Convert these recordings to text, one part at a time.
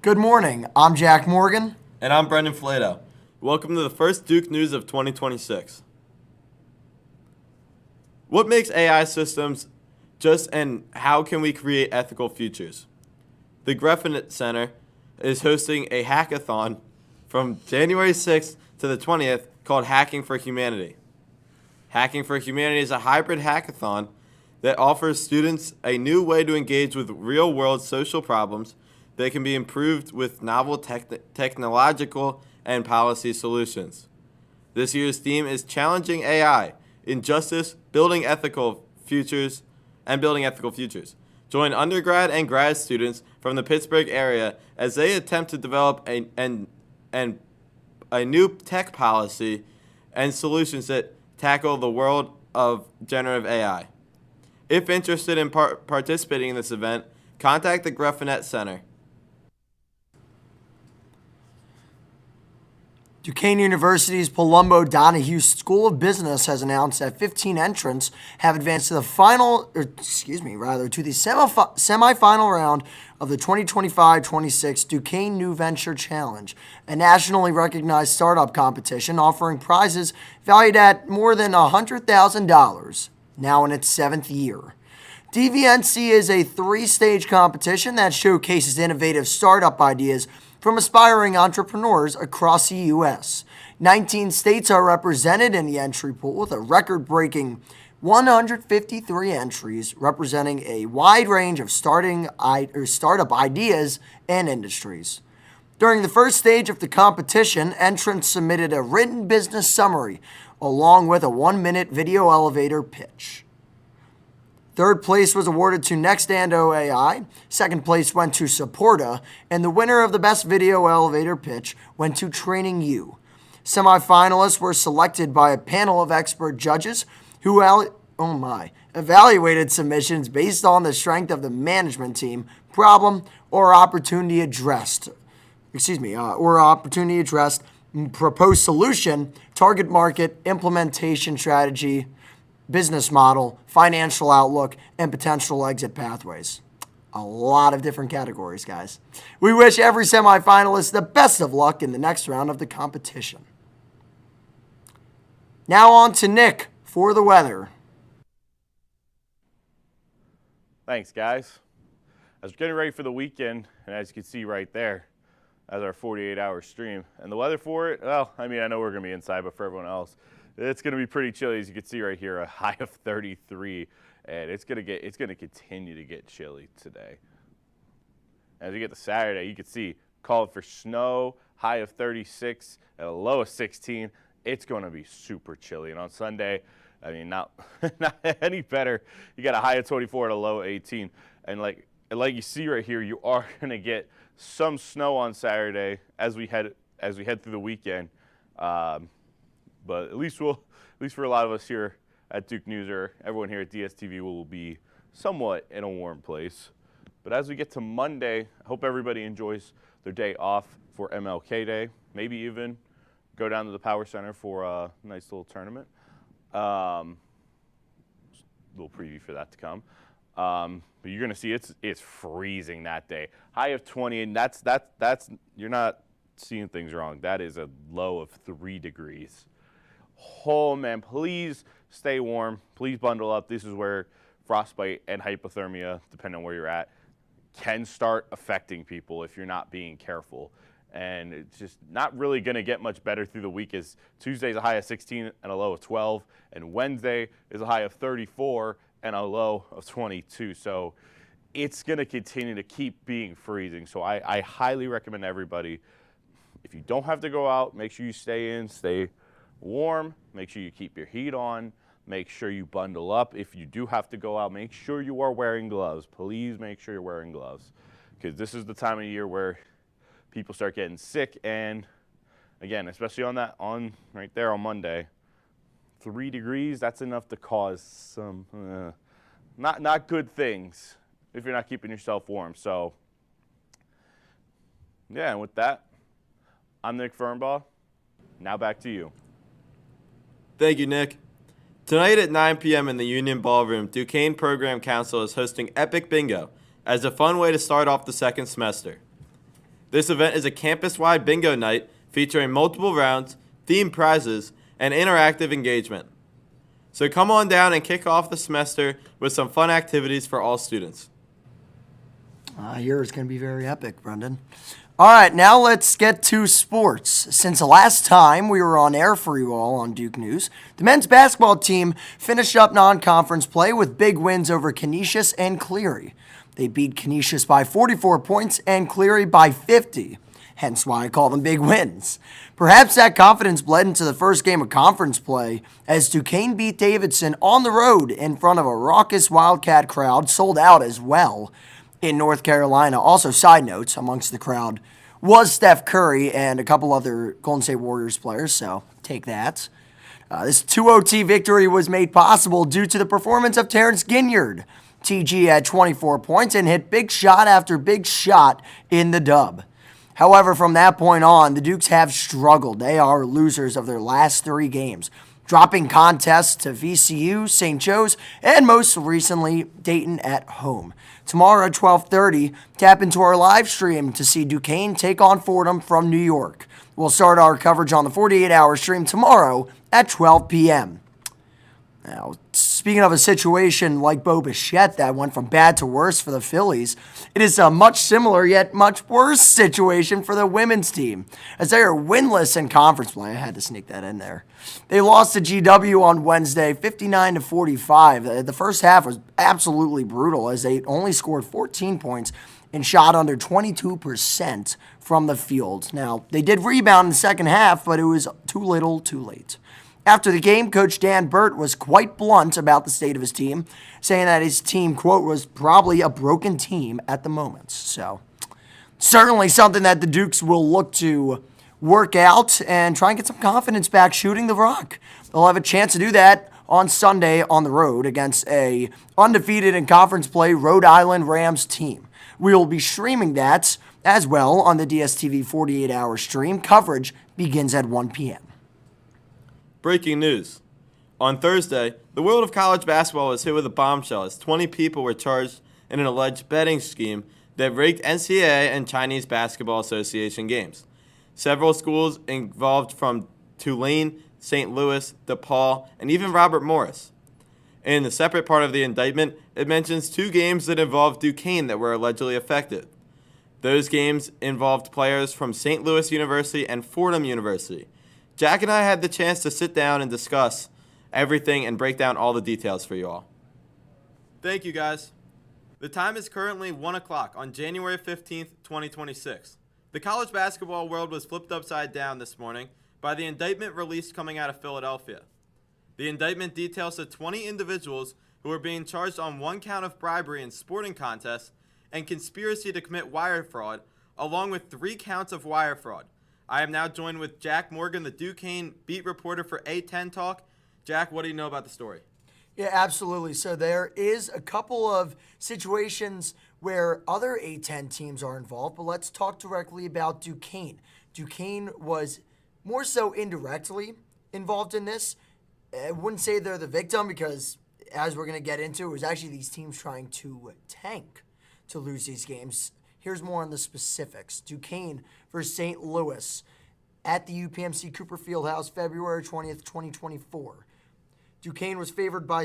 Good morning. I'm Jack Morgan. And I'm Brendan Flato. Welcome to the first Duke News of 2026. What makes AI systems just, and how can we create ethical futures? The Duquesne Center is hosting a hackathon from January 6th to the 20th called Hacking for Humanity. Hacking for Humanity is a hybrid hackathon that offers students a new way to engage with real-world social problems that can be improved with novel technological and policy solutions. This year's theme is Challenging AI, Injustice, Building Ethical Futures, and Building Ethical Futures. Join undergrad and grad students from the Pittsburgh area as they attempt to develop a new tech policy and solutions that tackle the world of generative AI. If interested in participating in this event, contact the Duquesne Center. Duquesne University's Palumbo Donahue School of Business has announced that 15 entrants have advanced to the semifinal round of the 2025-26 Duquesne New Venture Challenge, a nationally recognized startup competition offering prizes valued at more than $100,000, now in its 7th year. DVNC is a 3-stage competition that showcases innovative startup ideas from aspiring entrepreneurs across the U.S. 19 states are represented in the entry pool with a record-breaking 153 entries representing a wide range of startup ideas and industries. During the first stage of the competition, entrants submitted a written business summary along with a 1-minute video elevator pitch. Third place was awarded to Nextando AI, second place went to Supporta, and the winner of the best video elevator pitch went to Training You. Semifinalists were selected by a panel of expert judges who evaluated submissions based on the strength of the management team, problem, or opportunity addressed, proposed solution, target market, implementation strategy, business model, financial outlook, and potential exit pathways. A lot of different categories, guys. We wish every semifinalist the best of luck in the next round of the competition. Now on to Nick for the weather. Thanks, guys. As we're getting ready for the weekend, and as you can see right there, that's our 48-hour stream. And the weather for it, well, I know we're going to be inside, but for everyone else, it's going to be pretty chilly, as you can see right here, a high of 33, and it's going to continue to get chilly today. As we get to Saturday, you can see called for snow, high of 36 and a low of 16. It's going to be super chilly. And on Sunday, not any better. You got a high of 24 and a low of 18. And like you see right here, you are going to get some snow on Saturday as we head through the weekend. But at least for a lot of us here at Duke News, or everyone here at DSTV, will be somewhat in a warm place. But as we get to Monday, I hope everybody enjoys their day off for MLK Day. Maybe even go down to the Power Center for a nice little tournament. Little preview for that to come. But you're gonna see it's freezing that day. High of 20, and that's you're not seeing things wrong. That is a low of 3 degrees. Oh man, please stay warm. Please bundle up. This is where frostbite and hypothermia, depending on where you're at, can start affecting people if you're not being careful. And it's just not really going to get much better through the week, as Tuesday's a high of 16 and a low of 12, and Wednesday is a high of 34 and a low of 22. So it's going to continue to keep being freezing. So I highly recommend everybody, if you don't have to go out, make sure you stay in, stay warm, make sure you keep your heat on, make sure you bundle up. If you do have to go out, make sure you are wearing gloves. Please make sure you're wearing gloves, because this is the time of year where people start getting sick. And again, especially on right there on Monday, 3 degrees, that's enough to cause some not good things if you're not keeping yourself warm. So yeah, and with that, I'm Nick Fernbaugh. Now back to you. Thank you, Nick. Tonight at 9 p.m. in the Union Ballroom, Duquesne Program Council is hosting Epic Bingo as a fun way to start off the second semester. This event is a campus-wide bingo night featuring multiple rounds, themed prizes, and interactive engagement. So come on down and kick off the semester with some fun activities for all students. I hear it's going to be very epic, Brendan. All right, now let's get to sports. Since the last time we were on air for you all on Duke News, the men's basketball team finished up non-conference play with big wins over Canisius and Cleary. They beat Canisius by 44 points and Cleary by 50, hence why I call them big wins. Perhaps that confidence bled into the first game of conference play as Duquesne beat Davidson on the road in front of a raucous Wildcat crowd, sold out as well, in North Carolina. Also, side notes, amongst the crowd was Steph Curry and a couple other Golden State Warriors players, so take that. This 2-OT victory was made possible due to the performance of Terrence Ginyard. TG had 24 points and hit big shot after big shot in the dub. However, from that point on, the Dukes have struggled. They are losers of their last 3 games, dropping contests to VCU, St. Joe's, and most recently, Dayton at home. Tomorrow at 12:30, tap into our live stream to see Duquesne take on Fordham from New York. We'll start our coverage on the 48-hour stream tomorrow at 12 p.m. Now, speaking of a situation like Bo Bichette that went from bad to worse for the Phillies, it is a much similar yet much worse situation for the women's team, as they are winless in conference play. I had to sneak that in there. They lost to GW on Wednesday, 59-45. The first half was absolutely brutal, as they only scored 14 points and shot under 22% from the field. Now, they did rebound in the second half, but it was too little, too late. After the game, Coach Dan Burt was quite blunt about the state of his team, saying that his team, quote, was probably a broken team at the moment. So, certainly something that the Dukes will look to work out and try and get some confidence back shooting the rock. They'll have a chance to do that on Sunday on the road against a undefeated in conference play Rhode Island Rams team. We will be streaming that as well on the DSTV 48-hour stream. Coverage begins at 1 p.m. Breaking news. On Thursday, the world of college basketball was hit with a bombshell as 20 people were charged in an alleged betting scheme that rigged NCAA and Chinese Basketball Association games. Several schools involved from Tulane, St. Louis, DePaul, and even Robert Morris. In the separate part of the indictment, it mentions 2 games that involved Duquesne that were allegedly affected. Those games involved players from St. Louis University and Fordham University. Jack and I had the chance to sit down and discuss everything and break down all the details for you all. Thank you, guys. The time is currently 1 o'clock on January 15th, 2026. The college basketball world was flipped upside down this morning by the indictment released coming out of Philadelphia. The indictment details the 20 individuals who are being charged on 1 count of bribery in sporting contests and conspiracy to commit wire fraud, along with 3 counts of wire fraud. I am now joined with Jack Morgan, the Duquesne beat reporter for A10 Talk. Jack, what do you know about the story? Yeah, absolutely. So there is a couple of situations where other A10 teams are involved, but let's talk directly about Duquesne. Duquesne was more so indirectly involved in this. I wouldn't say they're the victim because, as we're going to get into, it was actually these teams trying to tank to lose these games. Here's more on the specifics. Duquesne versus St. Louis at the UPMC Cooper Fieldhouse, February 20th, 2024. Duquesne was favored by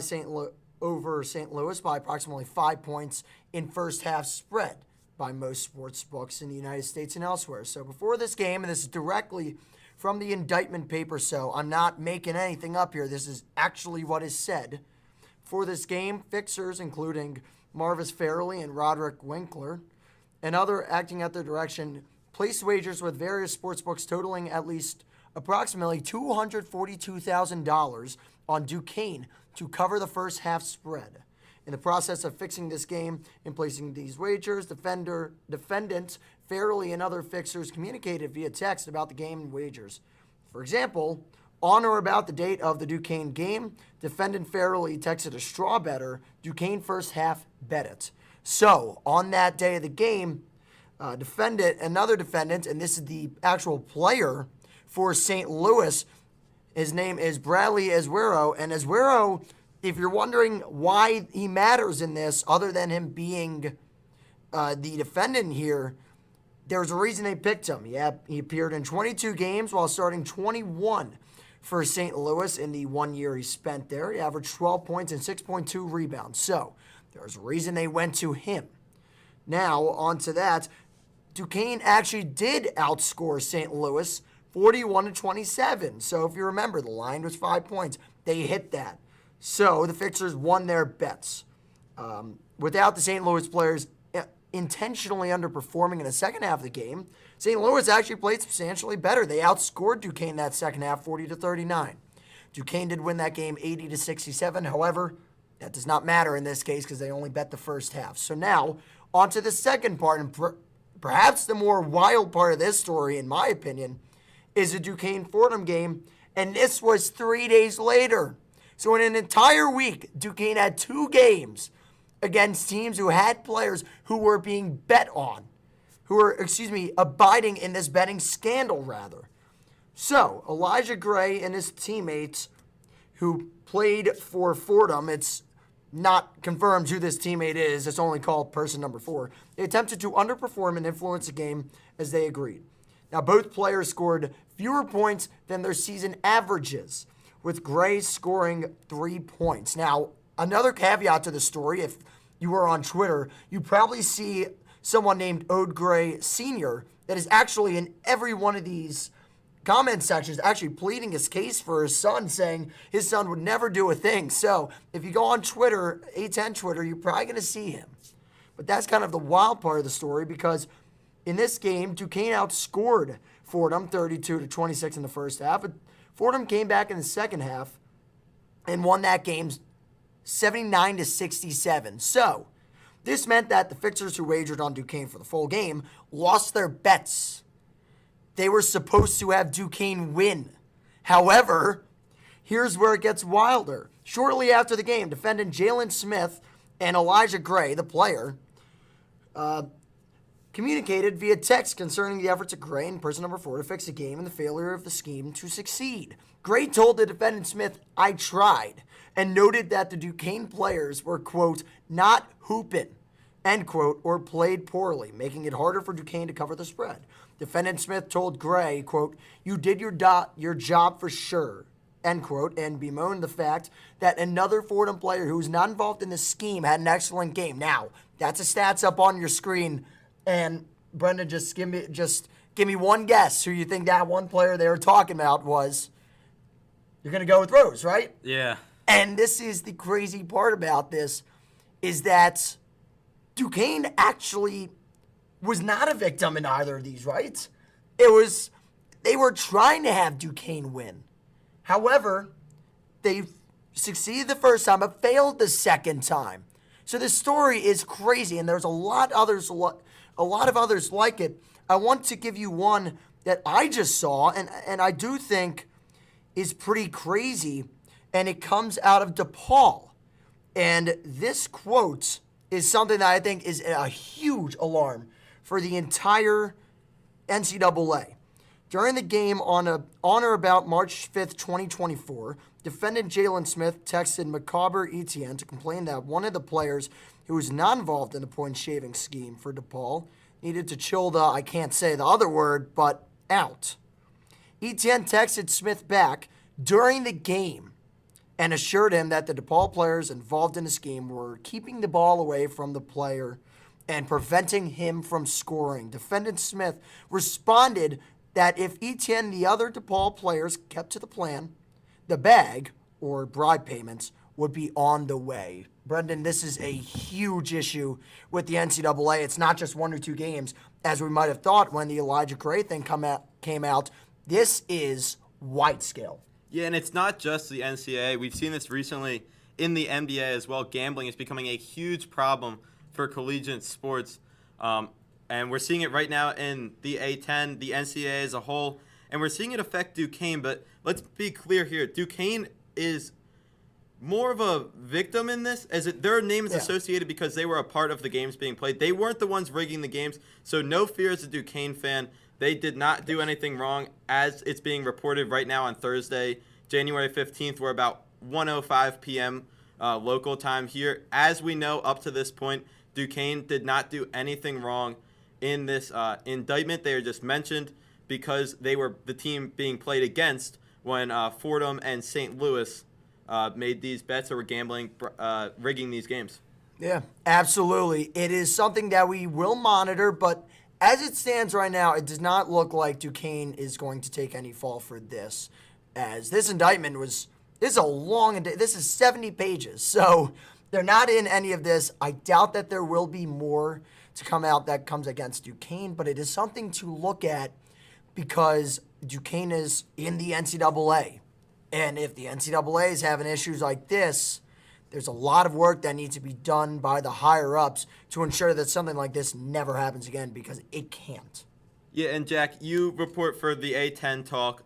over St. Louis by approximately 5 points in first half spread by most sports books in the United States and elsewhere. So before this game, and this is directly from the indictment paper, so I'm not making anything up here. This is actually what is said. For this game, fixers, including Marvis Farrelly and Roderick Winkler, and other acting at their direction, placed wagers with various sportsbooks totaling at least approximately $242,000 on Duquesne to cover the first half spread. In the process of fixing this game and placing these wagers, defendant Farrelly and other fixers communicated via text about the game and wagers. For example, on or about the date of the Duquesne game, defendant Farrelly texted a straw bettor, Duquesne first half, bet it. So, on that day of the game, another defendant, and this is the actual player for St. Louis, his name is Bradley Azuero, and Azuero, if you're wondering why he matters in this, other than him being the defendant here, There's a reason they picked him. He appeared in 22 games while starting 21 for St. Louis in the 1 year he spent there. He averaged 12 points and 6.2 rebounds. So there's a reason they went to him. Now, on to that. Duquesne actually did outscore St. Louis 41-27. So if you remember, the line was 5 points. They hit that. So the Fixers won their bets. Without the St. Louis players intentionally underperforming in the second half of the game, St. Louis actually played substantially better. They outscored Duquesne that second half 40-39. Duquesne did win that game 80-67. However, that does not matter in this case because they only bet the first half. So now, on to the second part, and perhaps the more wild part of this story, in my opinion, is the Duquesne-Fordham game, and this was 3 days later. So in an entire week, Duquesne had 2 games against teams who had players who were being bet on, who were, abiding in this betting scandal, rather. So, Elijah Gray and his teammates who played for Fordham, it's not confirmed who this teammate is, it's only called person number 4. They attempted to underperform and influence the game as they agreed. Now, both players scored fewer points than their season averages, with Gray scoring 3 points. Now, another caveat to the story, if you were on Twitter, you probably see someone named Ode Gray Sr. that is actually in every one of these comment sections actually pleading his case for his son, saying his son would never do a thing. So if you go on Twitter, A10 Twitter, you're probably going to see him. But that's kind of the wild part of the story, because in this game, Duquesne outscored Fordham 32-26 in the first half. But Fordham came back in the second half and won that game 79-67. So this meant that the Fixers who wagered on Duquesne for the full game lost their bets. They were supposed to have Duquesne win. However, here's where it gets wilder. Shortly after the game, defendant Jalen Smith and Elijah Gray, the player, communicated via text concerning the efforts of Gray and person number 4 to fix the game and the failure of the scheme to succeed. Gray told the defendant Smith, "I tried," and noted that the Duquesne players were, quote, "not hooping," end quote, or played poorly, making it harder for Duquesne to cover the spread. Defendant Smith told Gray, quote, "You did your job for sure," end quote, and bemoaned the fact that another Fordham player who was not involved in the scheme had an excellent game. Now, that's a stats up on your screen, and Brendan, just give me one guess who you think that one player they were talking about was. You're going to go with Rose, right? Yeah. And this is the crazy part about this, is that Duquesne actually was not a victim in either of these, right? They were trying to have Duquesne win. However, they succeeded the first time but failed the second time. So this story is crazy, and there's a lot of others like it. I want to give you one that I just saw, and I do think is pretty crazy, and it comes out of DePaul. And this quote is something that I think is a huge alarm for the entire NCAA. During the game on or about March 5th, 2024, defendant Jalen Smith texted Macabre Etienne to complain that one of the players who was not involved in the point-shaving scheme for DePaul needed to chill the, I can't say the other word, but out. Etienne texted Smith back during the game and assured him that the DePaul players involved in the scheme were keeping the ball away from the player and preventing him from scoring. Defendant Smith responded that if Etienne and the other DePaul players kept to the plan, the bag, or bribe payments, would be on the way. Brendan, this is a huge issue with the NCAA. It's not just 1 or 2 games, as we might have thought when the Elijah Gray thing came out. This is wide scale. Yeah, and it's not just the NCAA. We've seen this recently in the NBA as well. Gambling is becoming a huge problem for collegiate sports. And we're seeing it right now in the A10, the NCAA as a whole. And we're seeing it affect Duquesne. But let's be clear here. Duquesne is more of a victim in this, as their name is associated because they were a part of the games being played. They weren't the ones rigging the games, so no fear as a Duquesne fan. They did not do anything wrong, as it's being reported right now on Thursday, January 15th. We're about 1:05 p.m. Local time here. As we know, up to this point, Duquesne did not do anything wrong in this indictment. They are just mentioned because they were the team being played against when Fordham and St. Louis made these bets or were gambling, rigging these games. Yeah, absolutely. It is something that we will monitor, but as it stands right now, it does not look like Duquesne is going to take any fall for this, as this indictment this is a long, this is 70 pages, so they're not in any of this. I doubt that there will be more to come out that comes against Duquesne, but it is something to look at because Duquesne is in the NCAA, and if the NCAA is having issues like this, there's a lot of work that needs to be done by the higher-ups to ensure that something like this never happens again, because it can't. Yeah, and Jack, you report for the A10 Talk.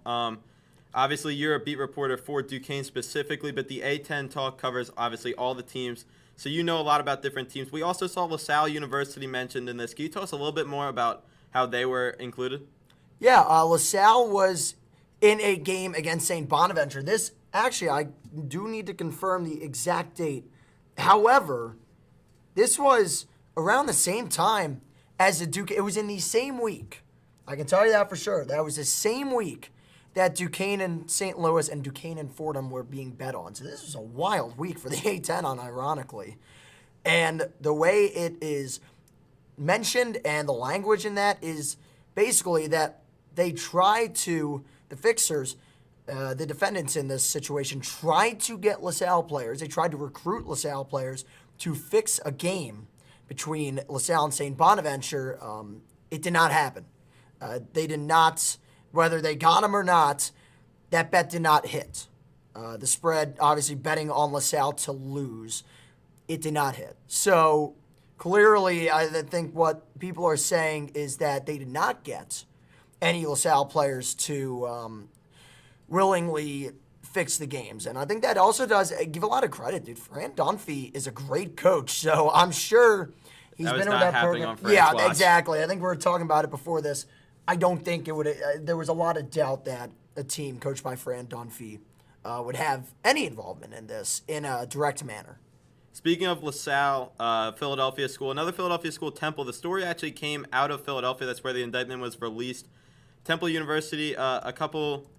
Obviously, you're a beat reporter for Duquesne specifically, but the A10 Talk covers, obviously, all the teams. So you know a lot about different teams. We also saw LaSalle University mentioned in this. Can you tell us a little bit more about how they were included? Yeah, LaSalle was in a game against St. Bonaventure. This, actually, I do need to confirm the exact date. However, this was around the same time as the Duke. It was in the same week. I can tell you that for sure. That was the same week that Duquesne and St. Louis and Duquesne and Fordham were being bet on. So this was a wild week for the A10 unironically. And the way it is mentioned and the language in that is basically that they try to, the fixers, the defendants in this situation, tried to get LaSalle players. They tried to recruit LaSalle players to fix a game between LaSalle and St. Bonaventure. It did not happen. They did not, whether they got them or not, that bet did not hit. The spread, obviously betting on LaSalle to lose, it did not hit. So clearly, I think what people are saying is that they did not get any LaSalle players to willingly fix the games. And I think that also does give a lot of credit, dude. Fran Dunphy is a great coach, so I'm sure he's been with that program. Yeah, watch. Exactly. I think we were talking about it before this. I don't think it would. There was a lot of doubt that a team coached by Fran Dunphy would have any involvement in this in a direct manner. Speaking of LaSalle, Philadelphia school, another Philadelphia school, Temple. The story actually came out of Philadelphia. That's where the indictment was released. Temple University, a couple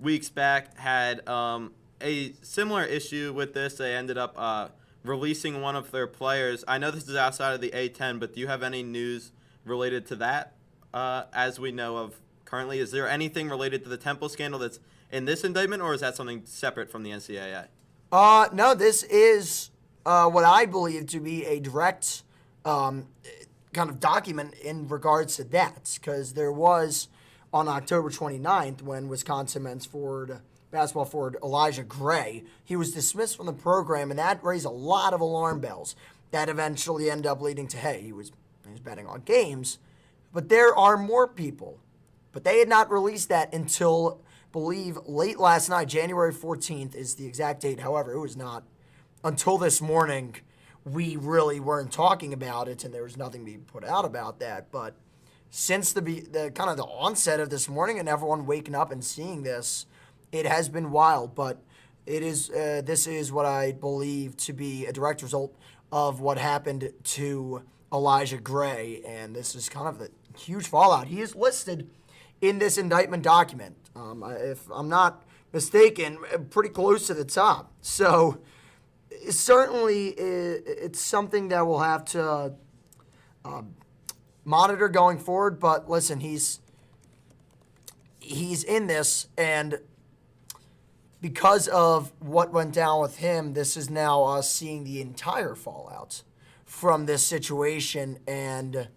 weeks back, had a similar issue with this. They ended up releasing one of their players. I know this is outside of the A10, but do you have any news related to that as we know of currently? Is there anything related to the Temple scandal that's in this indictment, or is that something separate from the NCAA? No, this is what I believe to be a direct kind of document in regards to that, because there was on October 29th when Wisconsin men's basketball forward Elijah Gray, he was dismissed from the program, and that raised a lot of alarm bells that eventually ended up leading to, hey, he was betting on games. But there are more people. But they had not released that until, I believe, late last night. January 14th is the exact date. However, it was not until this morning we really weren't talking about it, and there was nothing being put out about that. But since the kind of the onset of this morning and everyone waking up and seeing this, it has been wild. But it is this is what I believe to be a direct result of what happened to Elijah Gray, and this is kind of the huge fallout. He is listed in this indictment document, if I'm not mistaken, pretty close to the top. So certainly it's something that we'll have to monitor going forward. But listen, he's in this, and because of what went down with him, this is now us seeing the entire fallout from this situation. And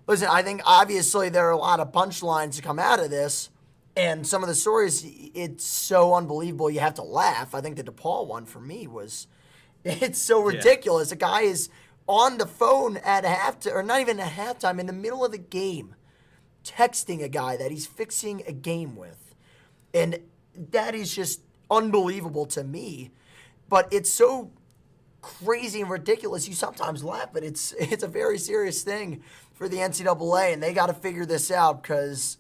listen, I think obviously there are a lot of punchlines to come out of this, and some of the stories, it's so unbelievable you have to laugh. I think the DePaul one for me it's so ridiculous. A guy is on the phone at halftime, or not even at halftime, in the middle of the game, texting a guy that he's fixing a game with. And that is just unbelievable to me. But it's so crazy and ridiculous, you sometimes laugh, but it's a very serious thing for the NCAA, and they got to figure this out, because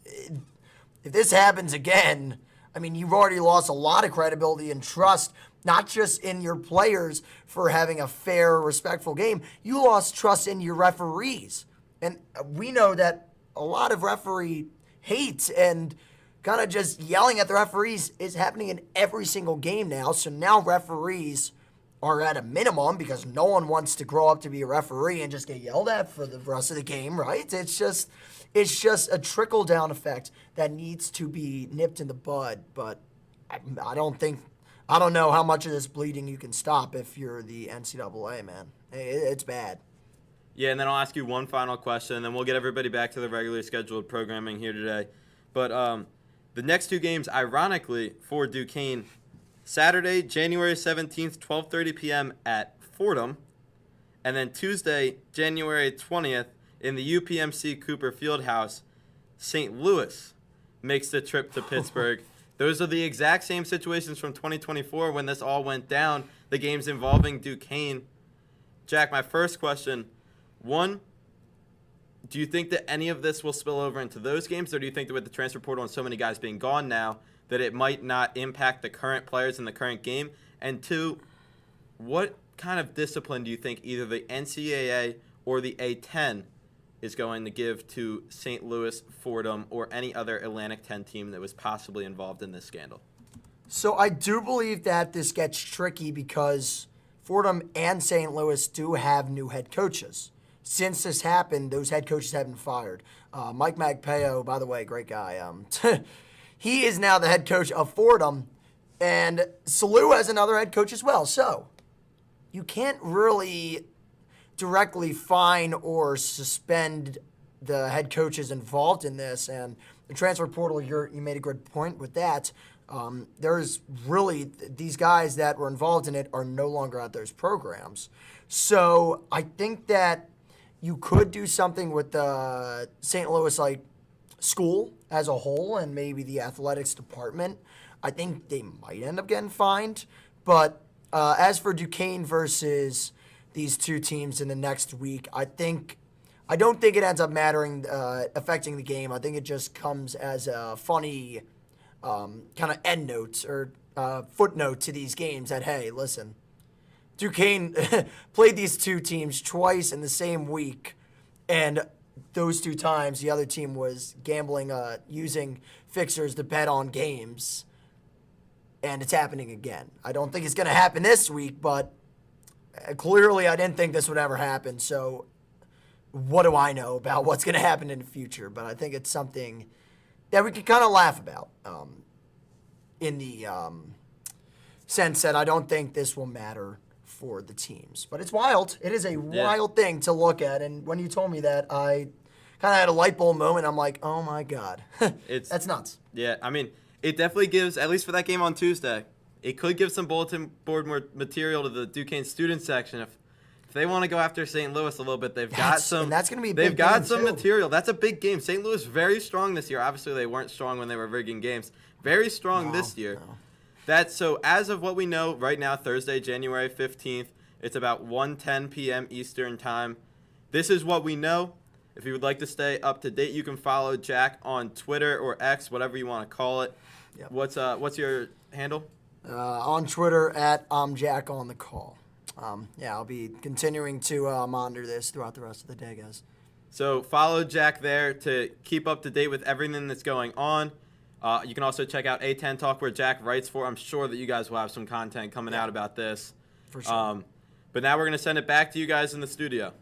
if this happens again, I mean, you've already lost a lot of credibility and trust, not just in your players for having a fair, respectful game. You lost trust in your referees And we know that a lot of referee hate and kind of just yelling at the referees is happening in every single game now. So now referees are at a minimum because no one wants to grow up to be a referee and just get yelled at for the rest of the game, right? It's just a trickle-down effect that needs to be nipped in the bud. But I don't know how much of this bleeding you can stop if you're the NCAA, man. It's bad. Yeah, and then I'll ask you one final question, and then we'll get everybody back to the regularly scheduled programming here today. But the next two games, ironically, for Duquesne, Saturday, January 17th, 12:30 p.m. at Fordham, and then Tuesday, January 20th, in the UPMC Cooper Fieldhouse, St. Louis makes the trip to Pittsburgh. Those are the exact same situations from 2024 when this all went down, the games involving Duquesne. Jack, my first question, one, do you think that any of this will spill over into those games, or do you think that with the transfer portal and so many guys being gone now, that it might not impact the current players in the current game? And two, what kind of discipline do you think either the NCAA or the A10 is going to give to St. Louis, Fordham, or any other Atlantic 10 team that was possibly involved in this scandal? So I do believe that this gets tricky because Fordham and St. Louis do have new head coaches. Since this happened, those head coaches have been fired. Mike Magpeo, by the way, great guy. He is now the head coach of Fordham, and Salou has another head coach as well. So you can't really directly fine or suspend the head coaches involved in this. And the transfer portal, you made a good point with that. There's really, these guys that were involved in it are no longer at those programs. So I think that you could do something with the St. Louis school as a whole and maybe the athletics department. I think they might end up getting fined. But as for Duquesne versus these two teams in the next week, I don't think it ends up affecting the game. I think it just comes as a funny kind of end notes or footnote to these games that, hey, listen, Duquesne played these two teams twice in the same week, and those two times the other team was gambling, using fixers to bet on games, and it's happening again. I don't think it's going to happen this week, but clearly I didn't think this would ever happen, so what do I know about what's going to happen in the future? But I think it's something that we can kind of laugh about in the sense that I don't think this will matter for the teams. But it's wild. It is a wild thing to look at. And when you told me that, I kind of had a light bulb moment. I'm like, oh, my God. That's nuts. Yeah, I mean, it definitely gives, at least for that game on Tuesday, it could give some bulletin board material to the Duquesne Students section. If they want to go after St. Louis a little bit, they've got some. And that's going to be a They've big got game, some too. material. That's a big game. St. Louis very strong this year. Obviously, they weren't strong when they were rigging games. Very strong this year. No. So as of what we know right now, Thursday, January 15th, it's about 1:10 p.m. Eastern time. This is what we know. If you would like to stay up to date, you can follow Jack on Twitter or X, whatever you want to call it. Yep. What's your handle? On Twitter at Jack on the call. I'll be continuing to monitor this throughout the rest of the day, guys. So follow Jack there to keep up to date with everything that's going on. You can also check out A10 Talk where Jack writes for. I'm sure that you guys will have some content coming out about this. For sure. But now we're going to send it back to you guys in the studio.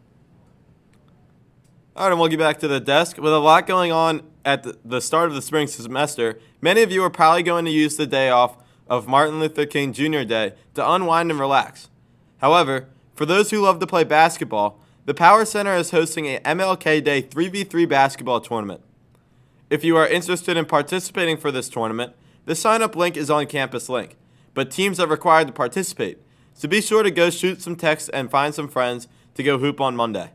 All right, and we'll get back to the desk. With a lot going on at the start of the spring semester, many of you are probably going to use the day off of Martin Luther King Jr. Day to unwind and relax. However, for those who love to play basketball, the Power Center is hosting a MLK Day 3v3 basketball tournament. If you are interested in participating for this tournament, the sign-up link is on Campus Link, but teams are required to participate. So be sure to go shoot some texts and find some friends to go hoop on Monday.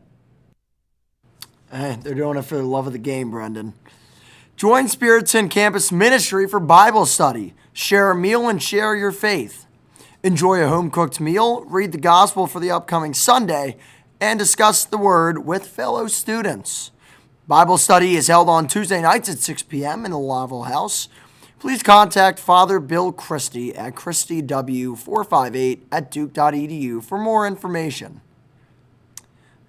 They're doing it for the love of the game, Brendan. Join Spiriton Campus Ministry for Bible study. Share a meal and share your faith. Enjoy a home-cooked meal, read the gospel for the upcoming Sunday, and discuss the Word with fellow students. Bible study is held on Tuesday nights at 6 p.m. in the Laval House. Please contact Father Bill Christie at ChristieW458@duke.edu for more information.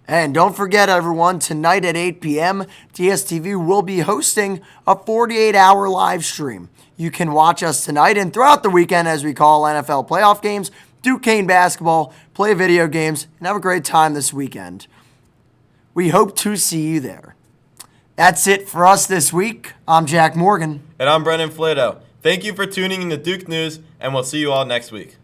And don't forget, everyone, tonight at 8 p.m., DSTV will be hosting a 48-hour live stream. You can watch us tonight and throughout the weekend as we call NFL playoff games, Duquesne basketball, play video games, and have a great time this weekend. We hope to see you there. That's it for us this week. I'm Jack Morgan. And I'm Brennan Flato. Thank you for tuning in to Duke News, and we'll see you all next week.